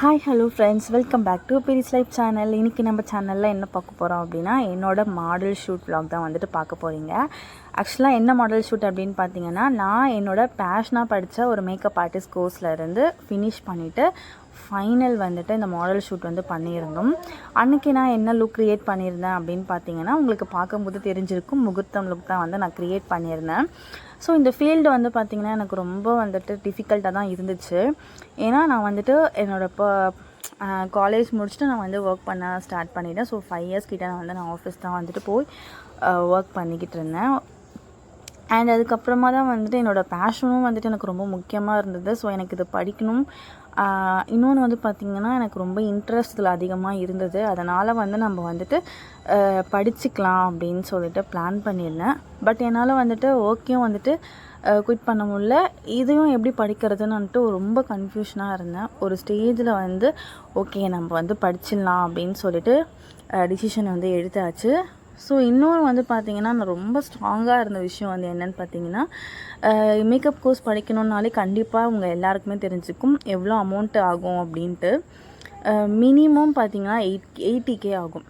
Hi hello friends, welcome back to பெரிஸ் life channel. இன்றைக்கி நம்ம சேனலில் என்ன பார்க்க போகிறோம் அப்படின்னா, என்னோடய மாடல் ஷூட் vlog தான் வந்துட்டு பார்க்க போகிறீங்க. ஆக்சுவலாக என்ன மாடல் ஷூட் அப்படின்னு பார்த்தீங்கன்னா, நான் என்னோடய பேஷனாக படித்த ஒரு மேக்கப் ஆர்டிஸ்ட் கோர்ஸ்லேருந்து ஃபினிஷ் பண்ணிவிட்டு ஃபைனல் வந்துட்டு இந்த மாடல் ஷூட் வந்து பண்ணியிருந்தோம். அன்றைக்கி நான் என்ன லுக் க்ரியேட் பண்ணியிருந்தேன் அப்படின்னு பார்த்தீங்கன்னா, உங்களுக்கு பார்க்கும்போது தெரிஞ்சிருக்கும், முகூர்த்தம் லுக் தான் வந்து நான் க்ரியேட் பண்ணியிருந்தேன். ஸோ இந்த ஃபீல்டு வந்து பார்த்திங்கன்னா எனக்கு ரொம்ப வந்துட்டு டிஃபிகல்ட்டாக தான் இருந்துச்சு. ஏன்னா நான் வந்துட்டு என்னோடய காலேஜ் முடிச்சுட்டு நான் வந்து ஒர்க் பண்ண ஸ்டார்ட் பண்ணிட்டேன். ஸோ 5 இயர்ஸ் கிட்டே நான் ஆஃபீஸ் தான் வந்துட்டு போய் ஒர்க் பண்ணிக்கிட்டு இருந்தேன். அண்ட் அதுக்கப்புறமா தான் வந்துட்டு என்னோடய பேஷனும் வந்துட்டு எனக்கு ரொம்ப முக்கியமாக இருந்தது. ஸோ எனக்கு இது படிக்கணும். இன்னொன்று வந்து பார்த்திங்கன்னா, எனக்கு ரொம்ப இன்ட்ரெஸ்ட் இதில் அதிகமாக இருந்தது. அதனால் வந்து நம்ம வந்துட்டு படிச்சுக்கலாம் அப்படின்னு சொல்லிட்டு பிளான் பண்ணியிருந்தேன். பட் என்னால் வந்துட்டு ஓகேயும் வந்துட்டு குவிட் பண்ண முடியல. இதையும் எப்படி படிக்கிறதுன்னுட்டு ரொம்ப கன்ஃபியூஷனாக இருந்தேன். ஒரு ஸ்டேஜில் வந்து ஓகே நம்ம வந்து படிச்சிடலாம் அப்படின்னு சொல்லிட்டு டிசிஷன் வந்து எடுத்தாச்சு. ஸோ இன்னொன்று வந்து பார்த்திங்கன்னா, நான் ரொம்ப ஸ்ட்ராங்காக இருந்த விஷயம் வந்து என்னென்னு பார்த்தீங்கன்னா, மேக்கப் கோர்ஸ் படிக்கணுன்னாலே கண்டிப்பாக உங்கள் எல்லாருக்குமே தெரிஞ்சுக்கும் எவ்வளோ அமௌண்ட் ஆகும் அப்படின்ட்டு. மினிமம் பார்த்திங்கன்னா 80K ஆகும்.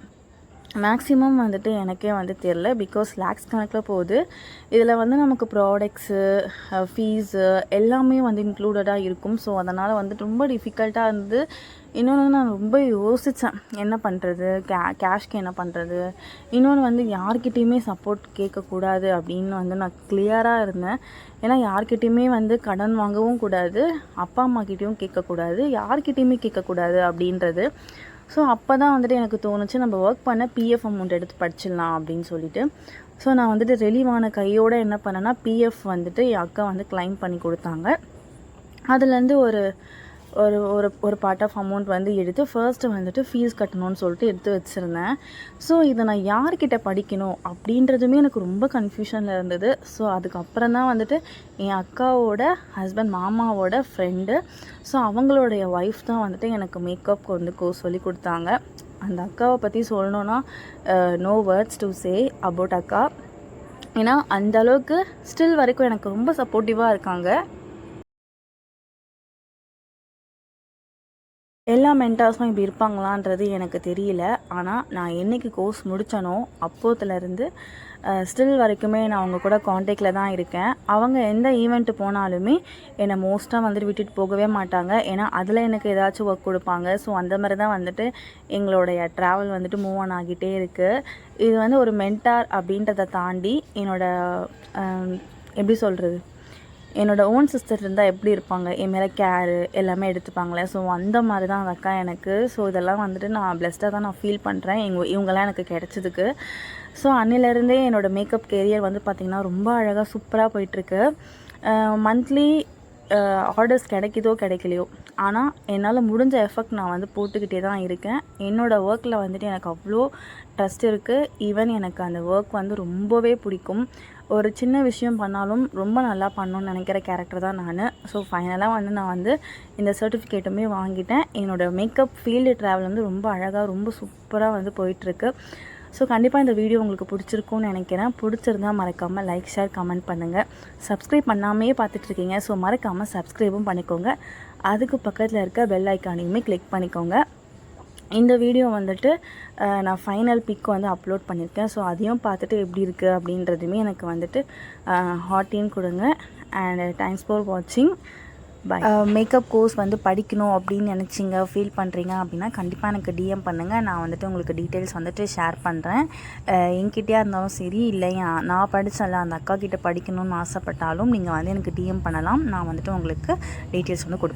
மேக்ஸிமம் வந்துட்டு எனக்கே வந்து தெரில. பிகாஸ் லேக்ஸ் கணக்கில் போகுது. இதில் வந்து நமக்கு ப்ராடக்ட்ஸு, ஃபீஸு எல்லாமே வந்து இன்க்ளூடடாக இருக்கும். ஸோ அதனால் வந்துட்டு ரொம்ப டிஃபிகல்ட்டாக இருந்தது. இன்னொன்று நான் ரொம்ப யோசித்தேன், என்ன பண்ணுறது, கேஷ்க்கு என்ன பண்ணுறது. இன்னொன்று வந்து யார்கிட்டையுமே சப்போர்ட் கேட்கக்கூடாது அப்படின்னு வந்து நான் கிளியராக இருந்தேன். ஏன்னா யார்கிட்டையுமே வந்து கடன் வாங்கவும் கூடாது, அப்பா அம்மாக்கிட்டேயும் கேட்கக்கூடாது, யார்கிட்டையுமே கேட்கக்கூடாது அப்படின்றது. ஸோ அப்போ தான் வந்துட்டு எனக்கு தோணுச்சு, நம்ம ஒர்க் பண்ண பிஎஃப் அமௌண்ட் எடுத்து படிச்சிடலாம் அப்படின்னு சொல்லிட்டு. ஸோ நான் வந்துட்டு ரிலீவான கையோடு என்ன பண்ணேன்னா, பிஎஃப் வந்துட்டு என் அக்கா வந்து கிளைம் பண்ணி கொடுத்தாங்க. அதுலேருந்து ஒரு ஒரு ஒரு ஒரு பார்ட் ஆஃப் அமௌண்ட் வந்து எடுத்து ஃபர்ஸ்ட்டு வந்துட்டு ஃபீஸ் கட்டணும்னு சொல்லிட்டு எடுத்து வச்சுருந்தேன். ஸோ இதை நான் யார்கிட்ட படிக்கணும் அப்படின்றதுமே எனக்கு ரொம்ப கன்ஃபியூஷனில் இருந்தது. ஸோ அதுக்கப்புறம் தான் வந்துட்டு என் அக்காவோட ஹஸ்பண்ட் மாமாவோட ஃப்ரெண்டு, ஸோ அவங்களுடைய ஒய்ஃப் தான் வந்துட்டு எனக்கு மேக்கப் வந்து சொல்லி கொடுத்தாங்க. அந்த அக்காவை பற்றி சொல்லணுன்னா no words to say about அக்கா. ஏன்னா அந்தளவுக்கு ஸ்டில் வரைக்கும் எனக்கு ரொம்ப சப்போர்ட்டிவாக இருக்காங்க. எல்லா மென்டார்ஸும் இப்படி இருப்பாங்களான்றது எனக்கு தெரியல. ஆனால் நான் என்றைக்கு கோர்ஸ் முடித்தனோ அப்போத்துலேருந்து ஸ்டில் வரைக்குமே நான் அவங்க கூட காண்டாக்டில் தான் இருக்கேன். அவங்க எந்த ஈவெண்ட்டு போனாலுமே என்னை மோஸ்ட்டாக வந்துட்டு விட்டுட்டு போகவே மாட்டாங்க. ஏன்னா அதில் எனக்கு ஏதாச்சும் ஒர்க் கொடுப்பாங்க. ஸோ அந்த மாதிரி தான் வந்துட்டு எங்களுடைய ட்ராவல் வந்துட்டு மூவ் ஆன் ஆகிட்டே இருக்குது. இது வந்து ஒரு மென்டார் அப்படின்றத தாண்டி எப்படி சொல்கிறது, என்னோடய ஓன் சிஸ்டர் இருந்தால் எப்படி இருப்பாங்க, என் மேலே கேரு எல்லாமே எடுத்துப்பாங்களே. ஸோ அந்த மாதிரி தான் அந்த அக்கா எனக்கு. ஸோ இதெல்லாம் வந்துட்டு நான் பிளெஸ்டாக தான் நான் ஃபீல் பண்ணுறேன் இவங்கெல்லாம் எனக்கு கிடச்சதுக்கு. ஸோ அன்னிலேருந்தே என்னோடய மேக்கப் கேரியர் வந்து பார்த்திங்கன்னா ரொம்ப அழகாக சூப்பராக போயிட்டுருக்கு. மந்த்லி ஆர்டர்ஸ் கிடைக்குதோ கிடைக்கலையோ, ஆனால் என்னால் முடிஞ்ச எஃபெக்ட் நான் வந்து போட்டுக்கிட்டே தான் இருக்கேன். என்னோடய ஒர்க்கில் வந்துட்டு எனக்கு அவ்வளோ ட்ரஸ்ட் இருக்குது. ஈவன் எனக்கு அந்த ஒர்க் வந்து ரொம்பவே பிடிக்கும். ஒரு சின்ன விஷயம் பண்ணாலும் ரொம்ப நல்லா பண்ணணும்னு நினைக்கிற கேரக்டர் தான் நான். ஸோ ஃபைனலாக வந்து நான் வந்து இந்த சர்டிஃபிகேட்டுமே வாங்கிட்டேன். என்னோடய மேக்கப் ஃபீல்டு ட்ராவல் வந்து ரொம்ப அழகாக ரொம்ப சூப்பராக வந்து போயிட்டுருக்கு. ஸோ கண்டிப்பாக இந்த வீடியோ உங்களுக்கு பிடிச்சிருக்கும்னு நினைக்கிறேன். பிடிச்சிருந்தால் மறக்காமல் லைக், ஷேர், கமெண்ட் பண்ணுங்கள். சப்ஸ்கிரைப் பண்ணாமே பார்த்துட்ருக்கீங்க. ஸோ மறக்காமல் சப்ஸ்கிரைபும் பண்ணிக்கோங்க. அதுக்கு பக்கத்தில் இருக்க பெல் ஐக்கானையுமே கிளிக் பண்ணிக்கோங்க. இந்த வீடியோ வந்துட்டு நான் ஃபைனல் பிக் வந்து அப்லோட் பண்ணியிருக்கேன். ஸோ அதையும் பார்த்துட்டு எப்படி இருக்குது அப்படின்றதுமே எனக்கு வந்துட்டு ஹார்ட்டின் கொடுங்க. அண்ட் தேங்க்ஸ் ஃபார் வாட்சிங். பை. மேக்கப் கோர்ஸ் வந்து படிக்கணும் அப்படின்னு நினச்சிங்க, ஃபீல் பண்ணுறீங்க அப்படின்னா கண்டிப்பாக எனக்கு டிஎம் பண்ணுங்கள். நான் வந்துட்டு உங்களுக்கு டீட்டெயில்ஸ் வந்துட்டு ஷேர் பண்ணுறேன். என்கிட்டயா இருந்தாலும் சரி, இல்லை நான் படித்தல அந்த அக்கா கிட்டே படிக்கணும்னு ஆசைப்பட்டாலும் நீங்கள் வந்து எனக்கு டிஎம் பண்ணலாம். நான் வந்துட்டு உங்களுக்கு டீட்டெயில்ஸ் வந்து கொடுப்பேன்.